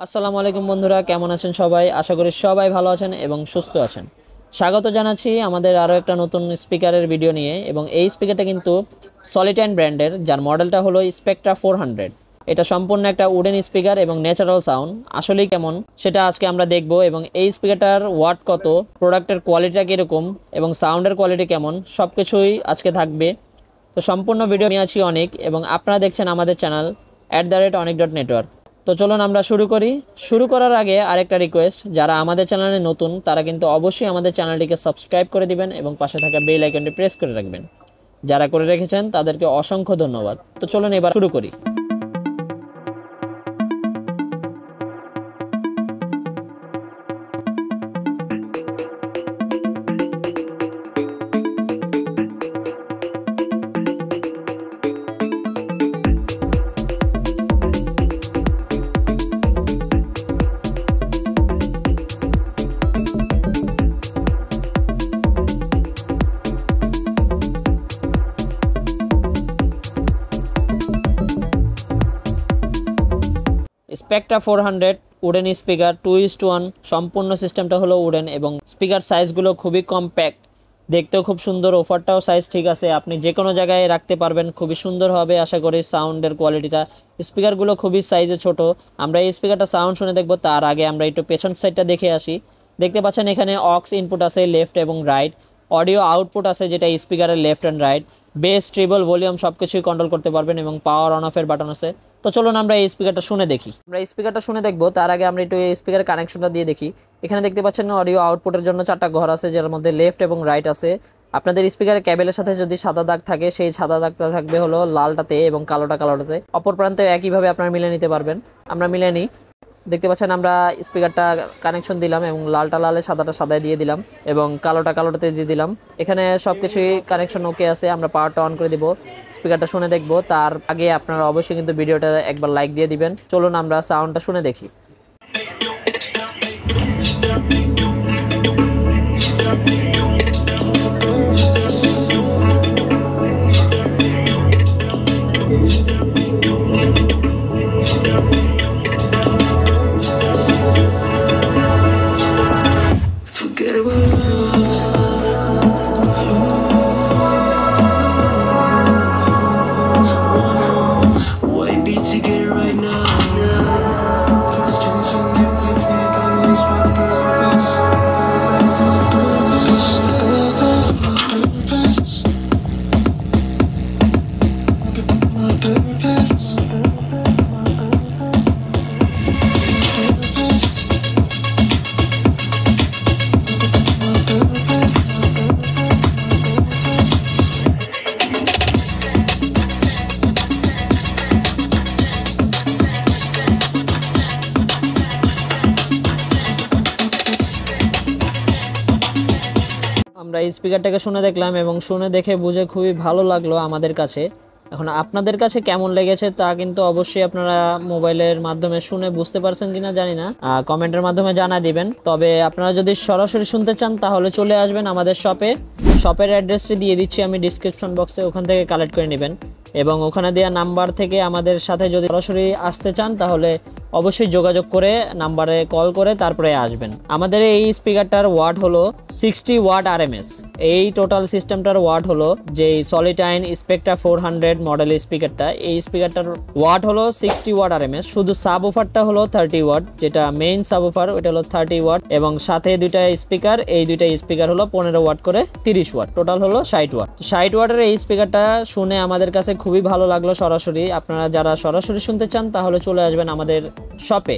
আসসালামু আলাইকুম বন্ধুরা, কেমন আছেন সবাই? আশা করি সবাই ভালো আছেন এবং সুস্থ আছেন। স্বাগত জানাচ্ছি আমাদের আরও একটা নতুন স্পিকারের ভিডিও নিয়ে। এবং এই স্পিকারটা কিন্তু সলিটাইন ব্র্যান্ডের, যার মডেলটা হলো স্পেকট্রা 400। এটা সম্পূর্ণ একটা উডেন স্পিকার এবং ন্যাচারাল সাউন্ড আসলেই কেমন সেটা আজকে আমরা দেখব। এবং এই স্পিকারটার ওয়াট কত, প্রোডাক্টের কোয়ালিটিটা কীরকম এবং সাউন্ডের কোয়ালিটি কেমন, সব কিছুই আজকে থাকবে। তো সম্পূর্ণ ভিডিও নিয়ে আছি অনেক, এবং আপনারা দেখছেন আমাদের চ্যানেল @অনেক.নেটওয়ার্ক। তো চলুন আমরা শুরু করি। শুরু করার আগে আরেকটা রিকোয়েস্ট, যারা আমাদের চ্যানেলে নতুন তারা কিন্তু অবশ্যই আমাদের চ্যানেলটিকে সাবস্ক্রাইব করে দিবেন এবং পাশে থাকা বেল আইকনটি প্রেস করে রাখবেন। যারা করে রেখেছেন তাদেরকে অসংখ্য ধন্যবাদ। তো চলুন এবার শুরু করি। Spectra 400 wooden speaker 2:1। সম্পূর্ণ সিস্টেমটা হলো উডেন এবং স্পিকার সাইজগুলো খুবই কম্প্যাক্ট, দেখতেও খুব সুন্দর। অফারটাও সাইজ ঠিক আছে, আপনি যে কোনো জায়গায় রাখতে পারবেন, খুবই সুন্দর হবে আশা করি। সাউন্ডের কোয়ালিটিটা, স্পিকারগুলো খুবই সাইজে ছোট। আমরা এই স্পিকারটা সাউন্ড শুনে দেখব, তার আগে আমরা একটু পেছন সাইডটা দেখে আসি। দেখতে পাচ্ছেন এখানে অক্স ইনপুট আছে লেফট এবং রাইট, অডিও আউটপুট আছে যেটা স্পিকারের left and right, base tribal volume সব কিছুই কন্ট্রোল করতে পারবেন এবং পাওয়ার অন অফের বাটন আছে। তো চলুন আমরা এই স্পিকারটা শুনে দেখি। আমরা স্পিকারটা শুনে দেখবো, তার আগে আমরা একটু এই স্পিকারের কানেকশনটা দিয়ে দেখি। এখানে দেখতে পাচ্ছেন অডিও আউটপুটের জন্য 4টা ঘর আছে, যার মধ্যে লেফট এবং রাইট আছে। আপনাদের স্পিকারের ক্যাবেলের সাথে যদি সাদা দাগ থাকে, সেই সাদা দাগটা থাকবে হলো লালটাতে এবং কালোটাতে। অপর প্রান্তে একইভাবে আপনারা মিলে নিতে পারবেন। আমরা মিলে নিই। দেখতে পাচ্ছেন আমরা স্পিকারটা কানেকশন দিলাম এবং লালটা লালে সাদাটা সাদায় দিয়ে দিলাম এবং কালোটাতে দিয়ে দিলাম। এখানে সব কিছুই কানেকশন ওকে আছে। আমরা পাওয়ারটা অন করে দিব, স্পিকারটা শুনে দেখব। তার আগে আপনারা অবশ্যই কিন্তু ভিডিওটা একবার লাইক দিয়ে দিবেন। চলুন আমরা সাউন্ডটা শুনে দেখি। আমরা এই স্পিকারটাকে শুনে দেখলাম এবং শুনে দেখে বুঝে খুবই ভালো লাগলো আমাদের কাছে। এখন আপনাদের কাছে কেমন লেগেছে তা কিন্তু অবশ্যই আপনারা মোবাইলের মাধ্যমে শুনে বুঝতে পারছেন কিনা জানি না, কমেন্টের মাধ্যমে জানাই দিবেন। তবে আপনারা যদি সরাসরি শুনতে চান তাহলে চলে আসবেন আমাদের শপের অ্যাড্রেসটি দিয়ে দিচ্ছি আমি ডিসক্রিপশন বক্সে, ওখান থেকে কালেক্ট করে নেবেন। এবং ওখানে দেওয়া নাম্বার থেকে আমাদের সাথে যদি সরাসরি আসতে চান তাহলে অবশ্যই যোগাযোগ করে নাম্বারে কল করে তারপরে আসবেন। আমাদের এই স্পিকারটার ওয়াট হলো 60 ওয়াট RMS। এই টোটাল সিস্টেমটার ওয়াট হলো যে সলিটাইন স্পেকট্রা 400 মডেল স্পিকারটা, এই স্পিকারটার ওয়াট হলো 60 ওয়াট RMS। শুধু সাব ওফারটা হলো 30 ওয়াট, যেটা মেইন সাব ওফার ওটা হলো 30 ওয়াট এবং সাথে দুইটা স্পিকার, এই দুইটা স্পিকার হলো 15 ওয়াট করে 30 ওয়াট, টোটাল হলো 60 ওয়াট। 60 ওয়াটের এই স্পিকারটা শুনে আমাদের কাছে খুবই ভালো লাগলো সরাসরি। আপনারা যারা সরাসরি শুনতে চান তাহলে চলে আসবেন আমাদের শপে,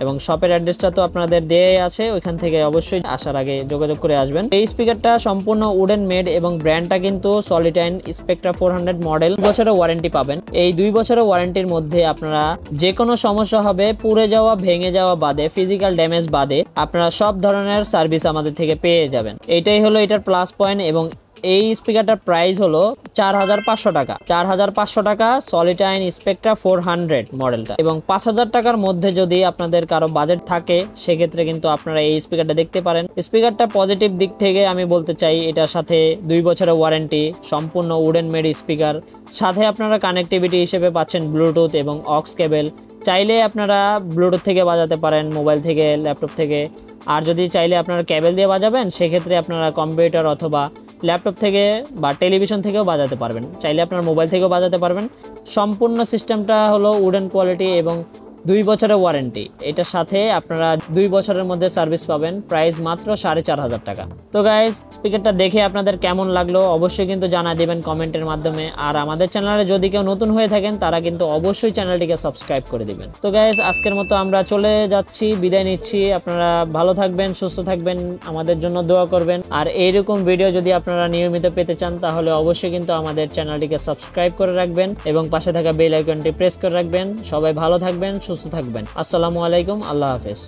এবং শপের অ্যাড্রেসটা তো আপনাদের দেয়াই আছে, ওইখান থেকে অবশ্যই আসার আগে যোগাযোগ করে আসবেন। এই স্পিকারটা সম্পূর্ণ উডেন মেড এবং ব্র্যান্ডটা কিন্তু সলিটাইন স্পেকট্রা 400 মডেল। 2 বছরের ওয়ারেন্টি পাবেন। এই 2 বছরের ওয়ারেন্টির মধ্যে আপনারা যে কোনো সমস্যা হবে, পুড়ে যাওয়া ভেঙে যাওয়া বাদে, ফিজিক্যাল ড্যামেজ বাদে আপনারা সব ধরনের সার্ভিস আমাদের থেকে পেয়ে যাবেন। এইটাই হলো এটার প্লাস পয়েন্ট। এবং এই স্পিকারটার প্রাইস হলো 4500 টাকা। 4500 টাকা সলিটাইন স্পেকট্রা 400 মডেলটা। এবং 5000 টাকার মধ্যে যদি আপনাদের কারো বাজেট থাকে সেক্ষেত্রে কিন্তু আপনারা এই স্পিকারটা দেখতে পারেন। স্পিকারটা পজিটিভ দিক থেকে আমি বলতে চাই, এটার সাথে 2 বছরের ওয়ারেন্টি, সম্পূর্ণ উডেন মেড স্পিকার, সাথে আপনারা কানেক্টিভিটি হিসেবে পাচ্ছেন ব্লুটুথ এবং অক্স কেবল, চাইলে আপনারা ব্লুটুথ থেকে বাজাতে পারেন, মোবাইল থেকে, ল্যাপটপ থেকে। আর যদি চাইলে আপনারা কেবল দিয়ে বাজাবেন, সেক্ষেত্রে আপনারা কম্পিউটার অথবা ল্যাপটপ থেকে বা টেলিভিশন থেকেও বাজাতে পারবেন। চাইলে আপনার মোবাইল থেকেও বাজাতে পারবেন। সম্পূর্ণ সিস্টেমটা হলো উডেন কোয়ালিটি এবং 2 বছরের ওয়ারেন্টি। এটার সাথে আপনারা 2 বছরের মধ্যে সার্ভিস পাবেন। প্রাইস মাত্র 4,500 টাকা। তো গাইস, স্পিকারটা দেখে আপনাদের কেমন লাগলো অবশ্যই কিন্তু জানা দিবেন কমেন্টের মাধ্যমে। আর আমাদের চ্যানেলে যদি কেউ নতুন হয়ে থাকেন তারা কিন্তু অবশ্যই চ্যানেলটিকে সাবস্ক্রাইব করে দিবেন। তো গাইস, আজকের মতো আমরা চলে যাচ্ছি, বিদায় নিচ্ছি। আপনারা ভালো থাকবেন, সুস্থ থাকবেন, আমাদের জন্য দোয়া করবেন। আর এইরকম ভিডিও যদি আপনারা নিয়মিত পেতে চান তাহলে অবশ্যই কিন্তু আমাদের চ্যানেলটিকে সাবস্ক্রাইব করে রাখবেন এবং পাশে থাকা বেল আইকনটি প্রেস করে রাখবেন। সবাই ভালো থাকবেন, সুস্থ থাকবেন। আসসালামু আলাইকুম, আল্লাহ হাফেজ।